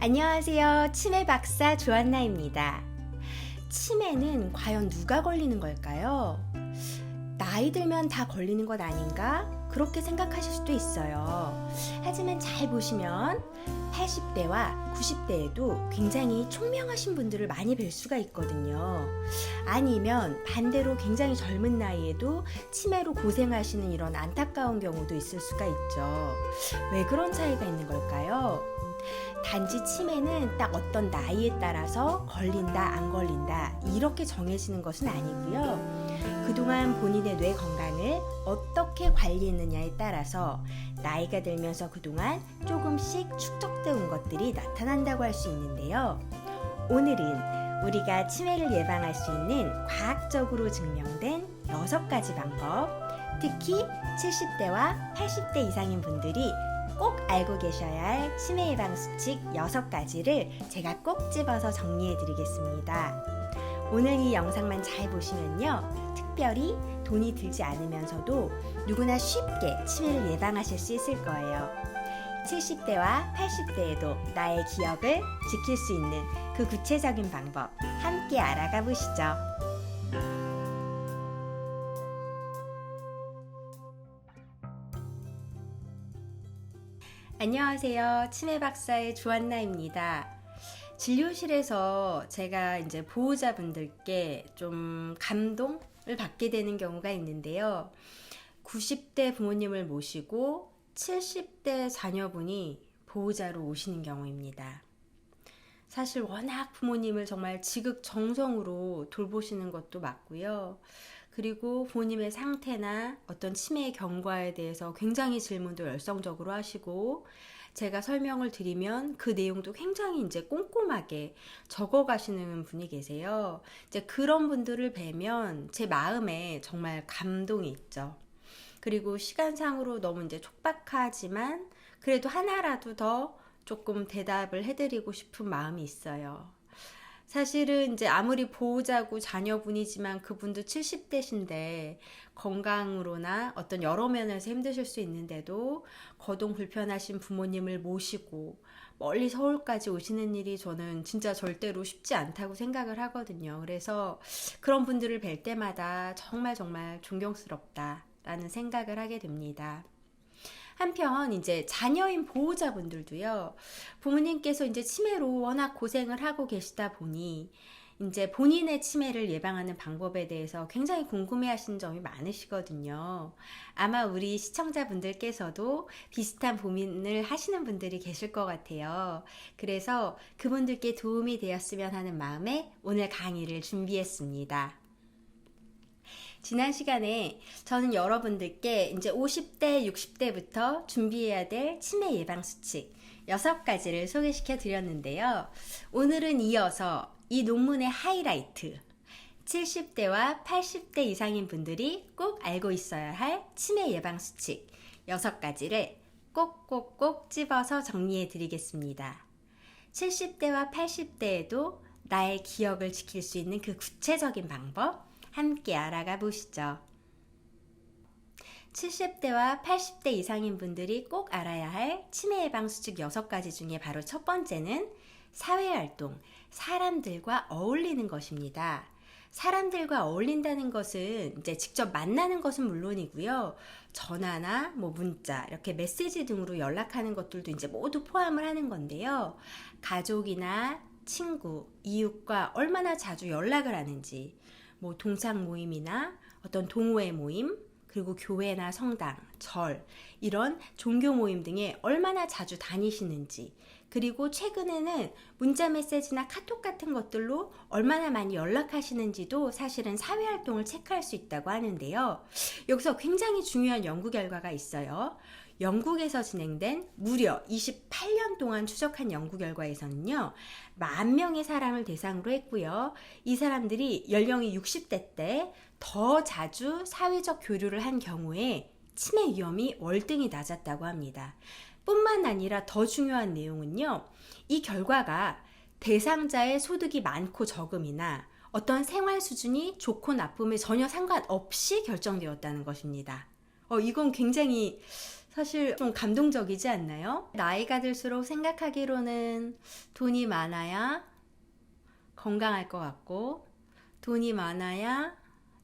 안녕하세요. 치매 박사 조한나입니다. 치매는 과연 누가 걸리는 걸까요? 나이 들면 다 걸리는 것 아닌가? 그렇게 생각하실 수도 있어요. 하지만 잘 보시면 80대와 90대에도 굉장히 총명하신 분들을 많이 뵐 수가 있거든요. 아니면 반대로 굉장히 젊은 나이에도 치매로 고생하시는 이런 안타까운 경우도 있을 수가 있죠. 왜 그런 차이가 있는 걸까요? 단지 치매는 딱 어떤 나이에 따라서 걸린다, 안 걸린다 이렇게 정해지는 것은 아니고요. 그동안 본인의 뇌 건강을 어떻게 관리했느냐에 따라서 나이가 들면서 그동안 조금씩 축적되어 온 것들이 나타난다고 할 수 있는데요. 오늘은 우리가 치매를 예방할 수 있는 과학적으로 증명된 6가지 방법, 특히 70대와 80대 이상인 분들이 꼭 알고 계셔야 할 치매 예방 수칙 6가지를 제가 꼭 집어서 정리해 드리겠습니다. 오늘 이 영상만 잘 보시면요, 특별히 돈이 들지 않으면서도 누구나 쉽게 치매를 예방하실 수 있을 거예요. 70대와 80대에도 나의 기억을 지킬 수 있는 그 구체적인 방법 함께 알아가 보시죠. 안녕하세요. 치매 박사의 조한나입니다. 진료실에서 제가 이제 보호자분들께 좀 감동을 받게 되는 경우가 있는데요. 90대 부모님을 모시고 70대 자녀분이 보호자로 오시는 경우입니다. 사실 워낙 부모님을 정말 지극정성으로 돌보시는 것도 맞고요. 그리고 부모님의 상태나 어떤 치매의 경과에 대해서 굉장히 질문도 열성적으로 하시고, 제가 설명을 드리면 그 내용도 굉장히 이제 꼼꼼하게 적어 가시는 분이 계세요. 이제 그런 분들을 뵈면 제 마음에 정말 감동이 있죠. 그리고 시간상으로 너무 이제 촉박하지만 그래도 하나라도 더 조금 대답을 해드리고 싶은 마음이 있어요. 사실은 이제 아무리 보호자고 자녀분이지만 그분도 70대신데 건강으로나 어떤 여러 면에서 힘드실 수 있는데도 거동 불편하신 부모님을 모시고 멀리 서울까지 오시는 일이 저는 진짜 절대로 쉽지 않다고 생각을 하거든요. 그래서 그런 분들을 뵐 때마다 정말 존경스럽다라는 생각을 하게 됩니다. 한편 이제 자녀인 보호자분들도요, 부모님께서 이제 치매로 워낙 고생을 하고 계시다 보니 이제 본인의 치매를 예방하는 방법에 대해서 굉장히 궁금해하시는 점이 많으시거든요. 아마 우리 시청자분들께서도 비슷한 고민을 하시는 분들이 계실 것 같아요. 그래서 그분들께 도움이 되었으면 하는 마음에 오늘 강의를 준비했습니다. 지난 시간에 저는 여러분들께 이제 50대, 60대부터 준비해야 될 치매 예방 수칙 6가지를 소개시켜 드렸는데요. 오늘은 이어서 이 논문의 하이라이트, 70대와 80대 이상인 분들이 꼭 알고 있어야 할 치매 예방 수칙 6가지를 꼭꼭꼭 집어서 정리해 드리겠습니다. 70대와 80대에도 나의 기억을 지킬 수 있는 그 구체적인 방법 함께 알아가 보시죠. 70대와 80대 이상인 분들이 꼭 알아야 할 치매 예방 수칙 6가지 중에 바로 첫 번째는 사회활동, 사람들과 어울리는 것입니다. 사람들과 어울린다는 것은 이제 직접 만나는 것은 물론이고요. 전화나 문자, 이렇게 메시지 등으로 연락하는 것들도 이제 모두 포함을 하는 건데요. 가족이나 친구, 이웃과 얼마나 자주 연락을 하는지, 동창 모임이나 어떤 동호회 모임, 그리고 교회나 성당, 절, 이런 종교 모임 등에 얼마나 자주 다니시는지, 그리고 최근에는 문자 메시지나 카톡 같은 것들로 얼마나 많이 연락하시는지도 사실은 사회활동을 체크할 수 있다고 하는데요. 여기서 굉장히 중요한 연구 결과가 있어요. 영국에서 진행된 무려 28년 동안 추적한 연구 결과에서는요, 10,000명의 사람을 대상으로 했고요. 이 사람들이 연령이 60대 때 더 자주 사회적 교류를 한 경우에 치매 위험이 월등히 낮았다고 합니다. 뿐만 아니라 더 중요한 내용은요, 이 결과가 대상자의 소득이 많고 적음이나 어떤 생활 수준이 좋고 나쁨에 전혀 상관없이 결정되었다는 것입니다. 이건 굉장히 사실 좀 감동적이지 않나요? 나이가 들수록 생각하기로는 돈이 많아야 건강할 것 같고, 돈이 많아야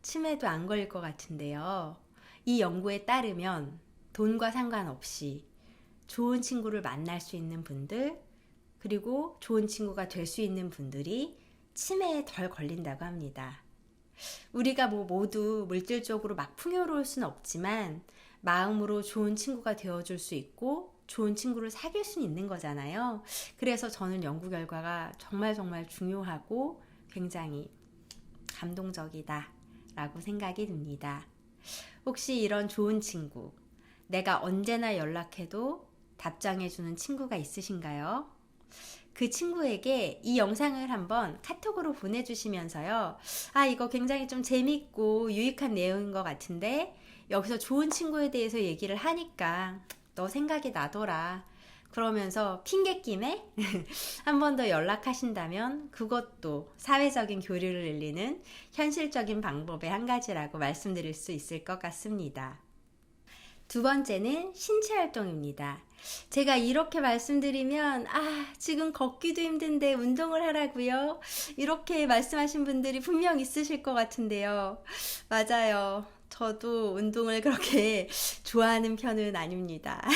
치매도 안 걸릴 것 같은데요. 이 연구에 따르면 돈과 상관없이 좋은 친구를 만날 수 있는 분들, 그리고 좋은 친구가 될 수 있는 분들이 치매에 덜 걸린다고 합니다. 우리가 모두 물질적으로 막 풍요로울 수는 없지만 마음으로 좋은 친구가 되어줄 수 있고 좋은 친구를 사귈 수는 있는 거잖아요. 그래서 저는 연구 결과가 정말 중요하고 굉장히 감동적이다 라고 생각이 듭니다. 혹시 이런 좋은 친구, 내가 언제나 연락해도 답장해주는 친구가 있으신가요? 그 친구에게 이 영상을 한번 카톡으로 보내주시면서요. 아, 이거 굉장히 좀 재밌고 유익한 내용인 것 같은데 여기서 좋은 친구에 대해서 얘기를 하니까 너 생각이 나더라. 그러면서 핑계김에 한 번 더 연락하신다면 그것도 사회적인 교류를 늘리는 현실적인 방법의 한 가지라고 말씀드릴 수 있을 것 같습니다. 두 번째는 신체 활동입니다. 제가 이렇게 말씀드리면 지금 걷기도 힘든데 운동을 하라고요? 이렇게 말씀하신 분들이 분명 있으실 것 같은데요. 맞아요. 저도 운동을 그렇게 좋아하는 편은 아닙니다.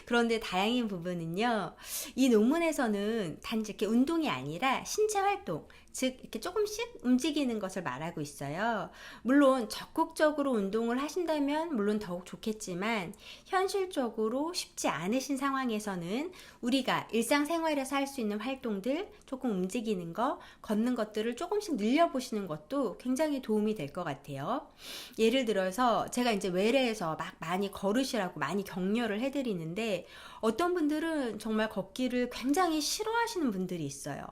그런데 다행인 부분은요, 이 논문에서는 단지 이렇게 운동이 아니라 신체 활동, 즉 이렇게 조금씩 움직이는 것을 말하고 있어요. 물론 적극적으로 운동을 하신다면 물론 더욱 좋겠지만 현실적으로 쉽지 않으신 상황에서는 우리가 일상생활에서 할 수 있는 활동들, 조금 움직이는 거, 걷는 것들을 조금씩 늘려보시는 것도 굉장히 도움이 될 것 같아요. 예를 들어서 제가 이제 외래에서 막 많이 걸으시라고 많이 격려를 해드리는데 어떤 분들은 정말 걷기를 굉장히 싫어하시는 분들이 있어요.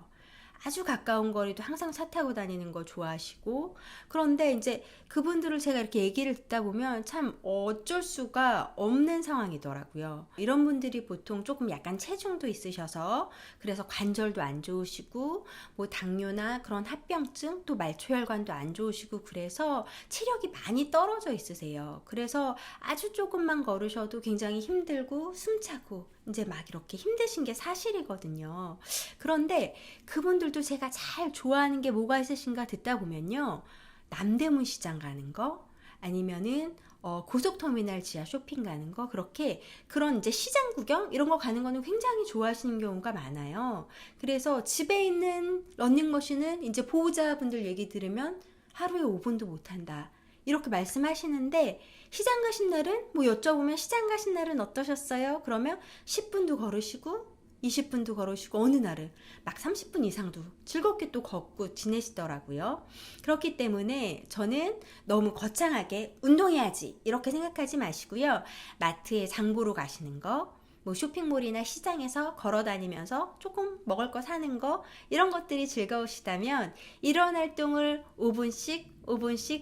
아주 가까운 거리도 항상 차 타고 다니는 거 좋아하시고, 그런데 이제 그분들을 제가 이렇게 얘기를 듣다 보면 참 어쩔 수가 없는 상황이더라고요. 이런 분들이 보통 조금 약간 체중도 있으셔서 그래서 관절도 안 좋으시고 당뇨나 그런 합병증, 또 말초혈관도 안 좋으시고 그래서 체력이 많이 떨어져 있으세요. 그래서 아주 조금만 걸으셔도 굉장히 힘들고 숨차고 이제 막 이렇게 힘드신 게 사실이거든요. 그런데 그분들도 제가 잘 좋아하는 게 뭐가 있으신가 듣다 보면요, 남대문 시장 가는 거, 아니면은 고속터미널 지하 쇼핑 가는 거, 그렇게 그런 이제 시장 구경 이런 거 가는 거는 굉장히 좋아하시는 경우가 많아요. 그래서 집에 있는 러닝머신은 이제 보호자분들 얘기 들으면 하루에 5분도 못 한다, 이렇게 말씀하시는데, 시장 가신 날은 여쭤보면 시장 가신 날은 어떠셨어요? 그러면 10분도 걸으시고 20분도 걸으시고 어느 날은 막 30분 이상도 즐겁게 또 걷고 지내시더라고요. 그렇기 때문에 저는 너무 거창하게 운동해야지 이렇게 생각하지 마시고요. 마트에 장 보러 가시는 거, 쇼핑몰이나 시장에서 걸어 다니면서 조금 먹을 거 사는 거, 이런 것들이 즐거우시다면 이런 활동을 5분씩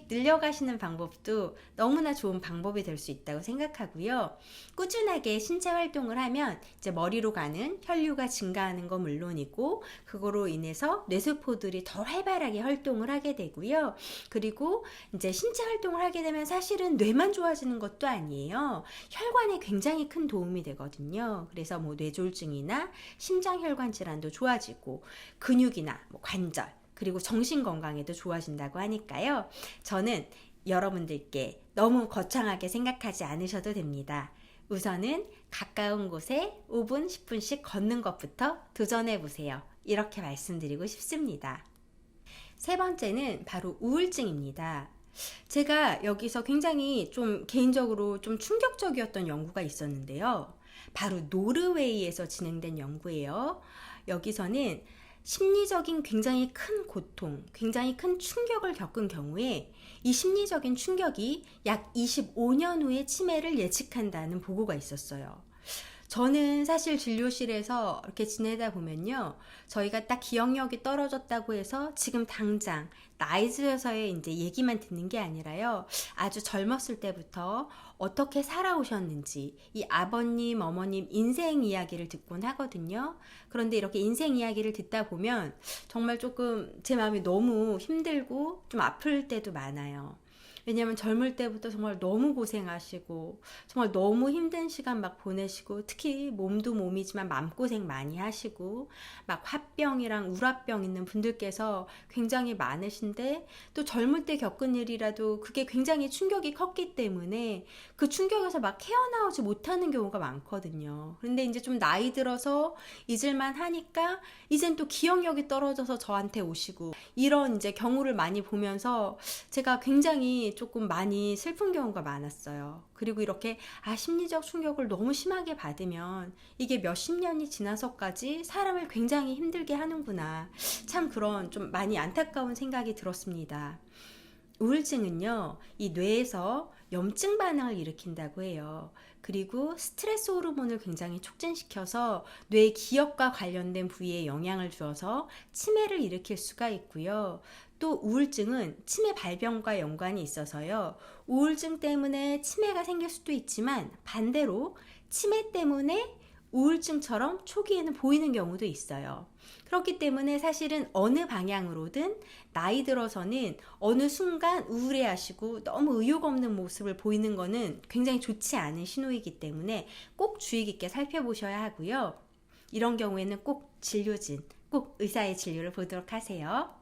늘려가시는 방법도 너무나 좋은 방법이 될 수 있다고 생각하고요. 꾸준하게 신체 활동을 하면 이제 머리로 가는 혈류가 증가하는 건 물론이고, 그거로 인해서 뇌세포들이 더 활발하게 활동을 하게 되고요. 그리고 이제 신체 활동을 하게 되면 사실은 뇌만 좋아지는 것도 아니에요. 혈관에 굉장히 큰 도움이 되거든요. 그래서 뇌졸중이나 심장혈관 질환도 좋아지고 근육이나 관절, 그리고 정신 건강에도 좋아진다고 하니까요. 저는 여러분들께 너무 거창하게 생각하지 않으셔도 됩니다. 우선은 가까운 곳에 5분, 10분씩 걷는 것부터 도전해 보세요. 이렇게 말씀드리고 싶습니다. 세 번째는 바로 우울증입니다. 제가 여기서 굉장히 좀 개인적으로 좀 충격적이었던 연구가 있었는데요. 바로 노르웨이에서 진행된 연구예요. 여기서는 심리적인 굉장히 큰 고통, 굉장히 큰 충격을 겪은 경우에 이 심리적인 충격이 약 25년 후에 치매를 예측한다는 보고가 있었어요. 저는 사실 진료실에서 이렇게 지내다 보면요, 저희가 딱 기억력이 떨어졌다고 해서 지금 당장 나이 들어서의 이제 얘기만 듣는 게 아니라요, 아주 젊었을 때부터 어떻게 살아오셨는지 이 아버님, 어머님 인생 이야기를 듣곤 하거든요. 그런데 이렇게 인생 이야기를 듣다 보면 정말 조금 제 마음이 너무 힘들고 좀 아플 때도 많아요. 왜냐하면 젊을 때부터 정말 너무 고생하시고 정말 너무 힘든 시간 막 보내시고 특히 몸도 몸이지만 마음고생 많이 하시고 막 화병이랑 우라병 있는 분들께서 굉장히 많으신데 또 젊을 때 겪은 일이라도 그게 굉장히 충격이 컸기 때문에 그 충격에서 막 헤어나오지 못하는 경우가 많거든요. 그런데 이제 좀 나이 들어서 잊을만 하니까 이젠 또 기억력이 떨어져서 저한테 오시고 이런 이제 경우를 많이 보면서 제가 굉장히 조금 많이 슬픈 경우가 많았어요. 그리고 이렇게 심리적 충격을 너무 심하게 받으면 이게 몇십 년이 지나서까지 사람을 굉장히 힘들게 하는구나. 참 그런 좀 많이 안타까운 생각이 들었습니다. 우울증은요, 이 뇌에서 염증 반응을 일으킨다고 해요. 그리고 스트레스 호르몬을 굉장히 촉진시켜서 뇌 기억과 관련된 부위에 영향을 주어서 치매를 일으킬 수가 있고요. 또 우울증은 치매 발병과 연관이 있어서요. 우울증 때문에 치매가 생길 수도 있지만 반대로 치매 때문에 우울증처럼 초기에는 보이는 경우도 있어요. 그렇기 때문에 사실은 어느 방향으로든 나이 들어서는 어느 순간 우울해하시고 너무 의욕 없는 모습을 보이는 것은 굉장히 좋지 않은 신호이기 때문에 꼭 주의 깊게 살펴보셔야 하고요. 이런 경우에는 꼭 진료진, 꼭 의사의 진료를 보도록 하세요.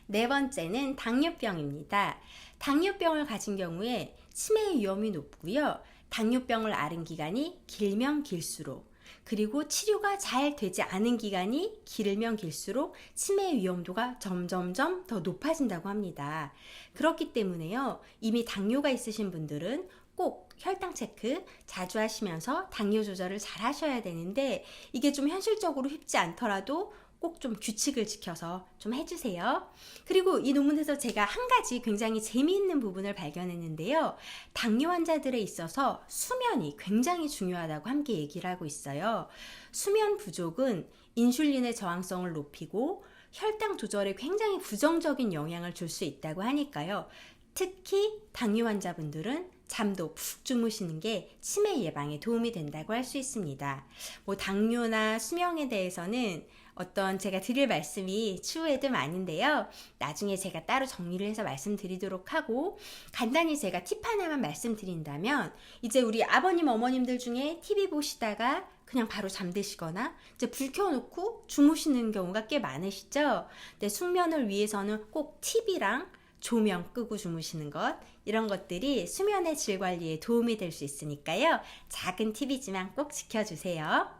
네 번째는 당뇨병입니다. 당뇨병을 가진 경우에 치매의 위험이 높고요. 당뇨병을 앓은 기간이 길면 길수록 그리고 치료가 잘 되지 않은 기간이 길면 길수록 치매의 위험도가 점점점 더 높아진다고 합니다. 그렇기 때문에요. 이미 당뇨가 있으신 분들은 꼭 혈당 체크 자주 하시면서 당뇨 조절을 잘 하셔야 되는데 이게 좀 현실적으로 쉽지 않더라도 꼭 좀 규칙을 지켜서 좀 해주세요. 그리고 이 논문에서 제가 한 가지 굉장히 재미있는 부분을 발견했는데요. 당뇨 환자들에 있어서 수면이 굉장히 중요하다고 함께 얘기를 하고 있어요. 수면 부족은 인슐린의 저항성을 높이고 혈당 조절에 굉장히 부정적인 영향을 줄 수 있다고 하니까요. 특히 당뇨 환자분들은 잠도 푹 주무시는 게 치매 예방에 도움이 된다고 할 수 있습니다. 뭐 당뇨나 수명에 대해서는 어떤 제가 드릴 말씀이 추후에도 많은데요. 나중에 제가 따로 정리를 해서 말씀드리도록 하고 간단히 제가 팁 하나만 말씀드린다면 이제 우리 아버님 어머님들 중에 TV 보시다가 그냥 바로 잠드시거나 이제 불 켜놓고 주무시는 경우가 꽤 많으시죠. 근데 숙면을 위해서는 꼭 TV랑 조명 끄고 주무시는 것 이런 것들이 수면의 질 관리에 도움이 될 수 있으니까요. 작은 팁이지만 꼭 지켜주세요.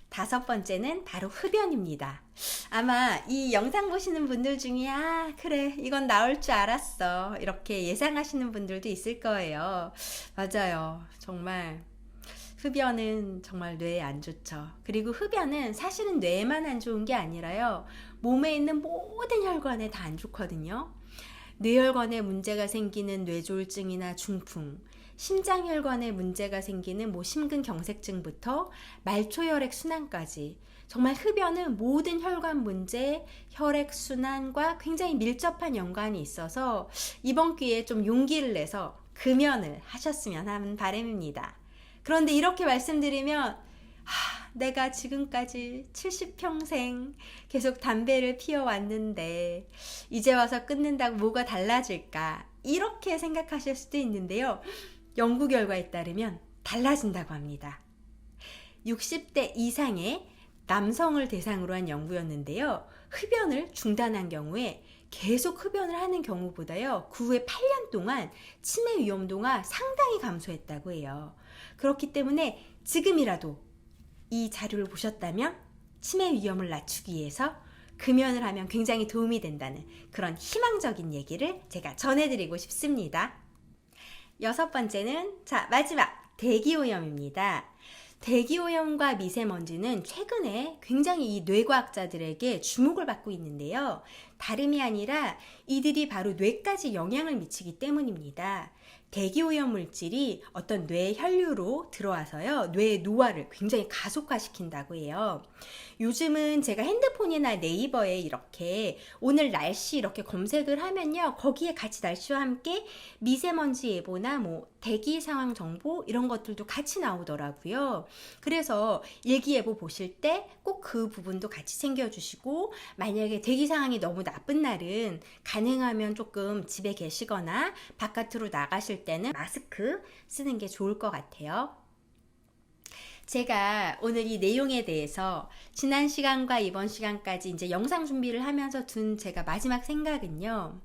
다섯 번째는 바로 흡연입니다. 아마 이 영상 보시는 분들 중에 그래 이건 나올 줄 알았어 이렇게 예상하시는 분들도 있을 거예요. 맞아요. 정말 흡연은 정말 뇌에 안 좋죠. 그리고 흡연은 사실은 뇌에만 안 좋은 게 아니라요. 몸에 있는 모든 혈관에 다 안 좋거든요. 뇌혈관에 문제가 생기는 뇌졸중이나 중풍, 심장혈관에 문제가 생기는 심근경색증부터 말초혈액 순환까지 정말 흡연은 모든 혈관 문제, 혈액 순환과 굉장히 밀접한 연관이 있어서 이번 기회에 좀 용기를 내서 금연을 하셨으면 하는 바람입니다. 그런데 이렇게 말씀드리면 내가 지금까지 70평생 계속 담배를 피워왔는데 이제 와서 끊는다고 뭐가 달라질까 이렇게 생각하실 수도 있는데요. 연구 결과에 따르면 달라진다고 합니다. 60대 이상의 남성을 대상으로 한 연구였는데요. 흡연을 중단한 경우에 계속 흡연을 하는 경우보다요. 그 후에 8년 동안 치매 위험도가 상당히 감소했다고 해요. 그렇기 때문에 지금이라도 이 자료를 보셨다면 치매 위험을 낮추기 위해서 금연을 하면 굉장히 도움이 된다는 그런 희망적인 얘기를 제가 전해드리고 싶습니다. 여섯 번째는 마지막 대기오염입니다. 대기오염과 미세먼지는 최근에 굉장히 이 뇌과학자들에게 주목을 받고 있는데요. 다름이 아니라 이들이 바로 뇌까지 영향을 미치기 때문입니다. 대기오염 물질이 어떤 뇌 혈류로 들어와서요. 뇌의 노화를 굉장히 가속화시킨다고 해요. 요즘은 제가 핸드폰이나 네이버에 이렇게 오늘 날씨 이렇게 검색을 하면요. 거기에 같이 날씨와 함께 미세먼지 예보나 대기 상황 정보 이런 것들도 같이 나오더라고요. 그래서 일기예보 보실 때 꼭 그 부분도 같이 챙겨주시고 만약에 대기 상황이 너무 나쁜 날은 가능하면 조금 집에 계시거나 바깥으로 나가실 때는 마스크 쓰는 게 좋을 것 같아요. 제가 오늘 이 내용에 대해서 지난 시간과 이번 시간까지 이제 영상 준비를 하면서 둔 제가 마지막 생각은요.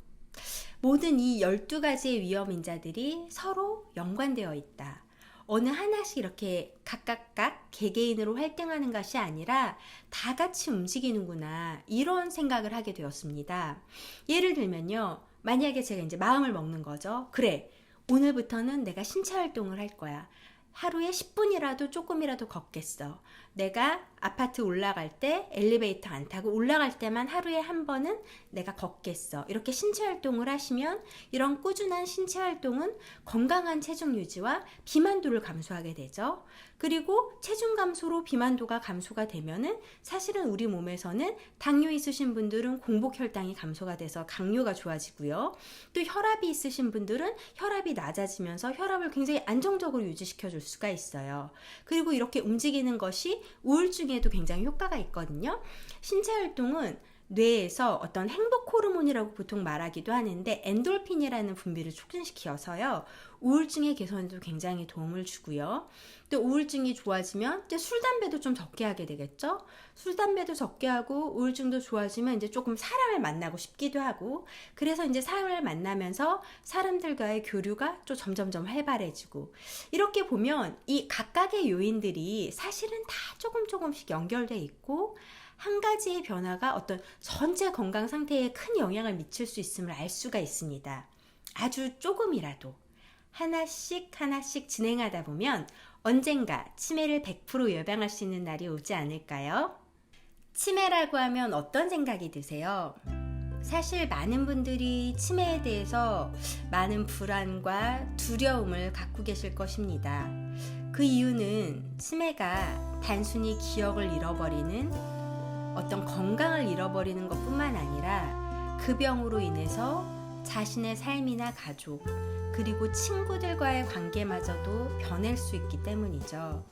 모든 이 12가지의 위험 인자들이 서로 연관되어 있다. 어느 하나씩 이렇게 각각 개개인으로 활동하는 것이 아니라 다 같이 움직이는구나, 이런 생각을 하게 되었습니다. 예를 들면요. 만약에 제가 이제 마음을 먹는 거죠. 그래, 오늘부터는 내가 신체 활동을 할 거야. 하루에 10분이라도 조금이라도 걷겠어. 내가 아파트 올라갈 때 엘리베이터 안 타고 올라갈 때만 하루에 한 번은 내가 걷겠어. 이렇게 신체 활동을 하시면 이런 꾸준한 신체 활동은 건강한 체중 유지와 비만도를 감소하게 되죠. 그리고 체중 감소로 비만도가 감소가 되면은 사실은 우리 몸에서는 당뇨 있으신 분들은 공복 혈당이 감소가 돼서 당뇨가 좋아지고요. 또 혈압이 있으신 분들은 혈압이 낮아지면서 혈압을 굉장히 안정적으로 유지시켜 줄 수가 있어요. 그리고 이렇게 움직이는 것이 우울증에도 굉장히 효과가 있거든요. 신체 활동은 뇌에서 어떤 행복 호르몬이라고 보통 말하기도 하는데 엔돌핀이라는 분비를 촉진시켜서요. 우울증의 개선에도 굉장히 도움을 주고요. 또 우울증이 좋아지면 이제 술, 담배도 좀 적게 하게 되겠죠. 술, 담배도 적게 하고 우울증도 좋아지면 이제 조금 사람을 만나고 싶기도 하고, 그래서 이제 사람을 만나면서 사람들과의 교류가 또 점점점 활발해지고, 이렇게 보면 이 각각의 요인들이 사실은 다 조금씩 연결돼 있고 한 가지의 변화가 어떤 전체 건강 상태에 큰 영향을 미칠 수 있음을 알 수가 있습니다. 아주 조금이라도 하나씩 진행하다 보면 언젠가 치매를 100% 예방할 수 있는 날이 오지 않을까요? 치매라고 하면 어떤 생각이 드세요? 사실 많은 분들이 치매에 대해서 많은 불안과 두려움을 갖고 계실 것입니다. 그 이유는 치매가 단순히 기억을 잃어버리는 어떤 건강을 잃어버리는 것뿐만 아니라 그 병으로 인해서 자신의 삶이나 가족, 그리고 친구들과의 관계마저도 변할 수 있기 때문이죠.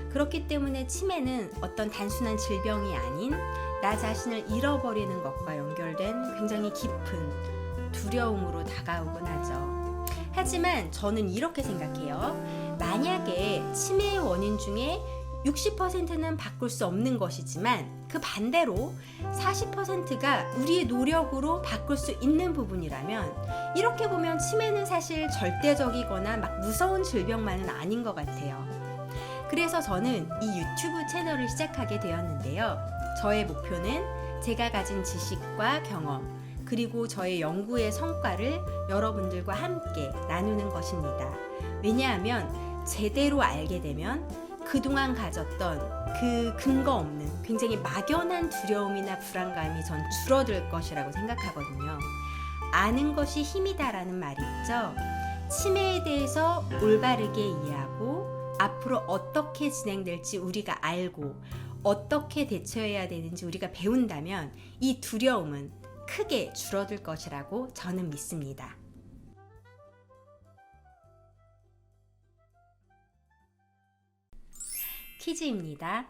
그렇기 때문에 치매는 어떤 단순한 질병이 아닌 나 자신을 잃어버리는 것과 연결된 굉장히 깊은 두려움으로 다가오곤 하죠. 하지만 저는 이렇게 생각해요. 만약에 치매의 원인 중에 60%는 바꿀 수 없는 것이지만 그 반대로 40%가 우리의 노력으로 바꿀 수 있는 부분이라면, 이렇게 보면 치매는 사실 절대적이거나 막 무서운 질병만은 아닌 것 같아요. 그래서 저는 이 유튜브 채널을 시작하게 되었는데요. 저의 목표는 제가 가진 지식과 경험, 그리고 저의 연구의 성과를 여러분들과 함께 나누는 것입니다. 왜냐하면 제대로 알게 되면 그동안 가졌던 그 근거 없는 굉장히 막연한 두려움이나 불안감이 전 줄어들 것이라고 생각하거든요. 아는 것이 힘이다라는 말이 있죠. 치매에 대해서 올바르게 이해하고 앞으로 어떻게 진행될지 우리가 알고 어떻게 대처해야 되는지 우리가 배운다면 이 두려움은 크게 줄어들 것이라고 저는 믿습니다. 퀴즈입니다.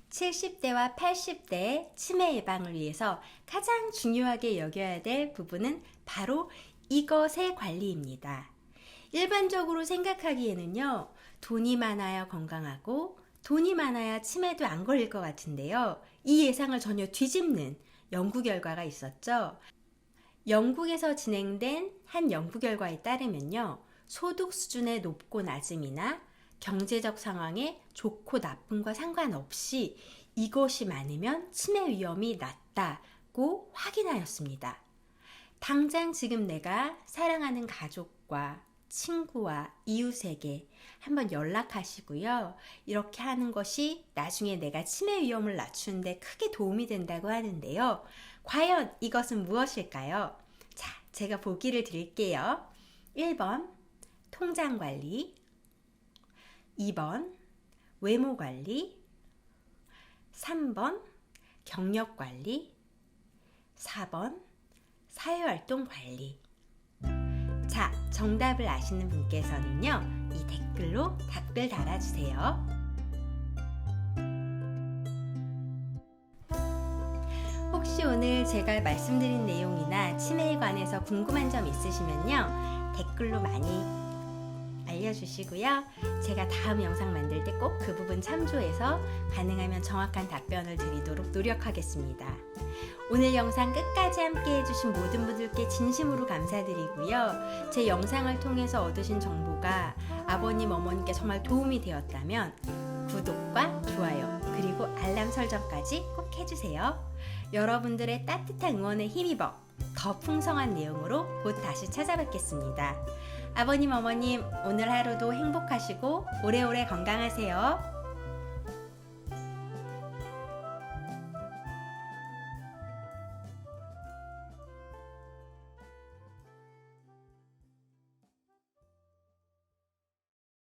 70대와 80대의 치매 예방을 위해서 가장 중요하게 여겨야 될 부분은 바로 이것의 관리입니다. 일반적으로 생각하기에는요, 돈이 많아야 건강하고 돈이 많아야 치매도 안 걸릴 것 같은데요. 이 예상을 전혀 뒤집는 연구 결과가 있었죠. 영국에서 진행된 한 연구 결과에 따르면요, 소득 수준의 높고 낮음이나 경제적 상황에 좋고 나쁨과 상관없이 이것이 많으면 치매 위험이 낮다고 확인하였습니다. 당장 지금 내가 사랑하는 가족과 친구와 이웃에게 한번 연락하시고요. 이렇게 하는 것이 나중에 내가 치매 위험을 낮추는데 크게 도움이 된다고 하는데요. 과연 이것은 무엇일까요? 자, 제가 보기를 드릴게요. 1번 통장 관리, 2번 외모 관리, 3번 경력 관리, 4번 사회활동 관리. 자, 정답을 아시는 분께서는요, 이 댓글로 답글 달아주세요. 혹시 오늘 오늘 제가 말씀드린 내용이나 치매에 관해서 궁금한 점 있으시면요, 댓글로 많이 알려주시고요. 제가 다음 영상 만들 때 꼭 그 부분 참조해서 가능하면 정확한 답변을 드리도록 노력하겠습니다. 오늘 영상 끝까지 함께 해주신 모든 분들께 진심으로 감사드리고요. 제 영상을 통해서 얻으신 정보가 아버님, 어머님께 정말 도움이 되었다면 구독과 좋아요 그리고 알람 설정까지 꼭 해주세요. 여러분들의 따뜻한 응원에 힘입어 더 풍성한 내용으로 곧 다시 찾아뵙겠습니다. 아버님, 어머님, 오늘 하루도 행복하시고 오래오래 건강하세요.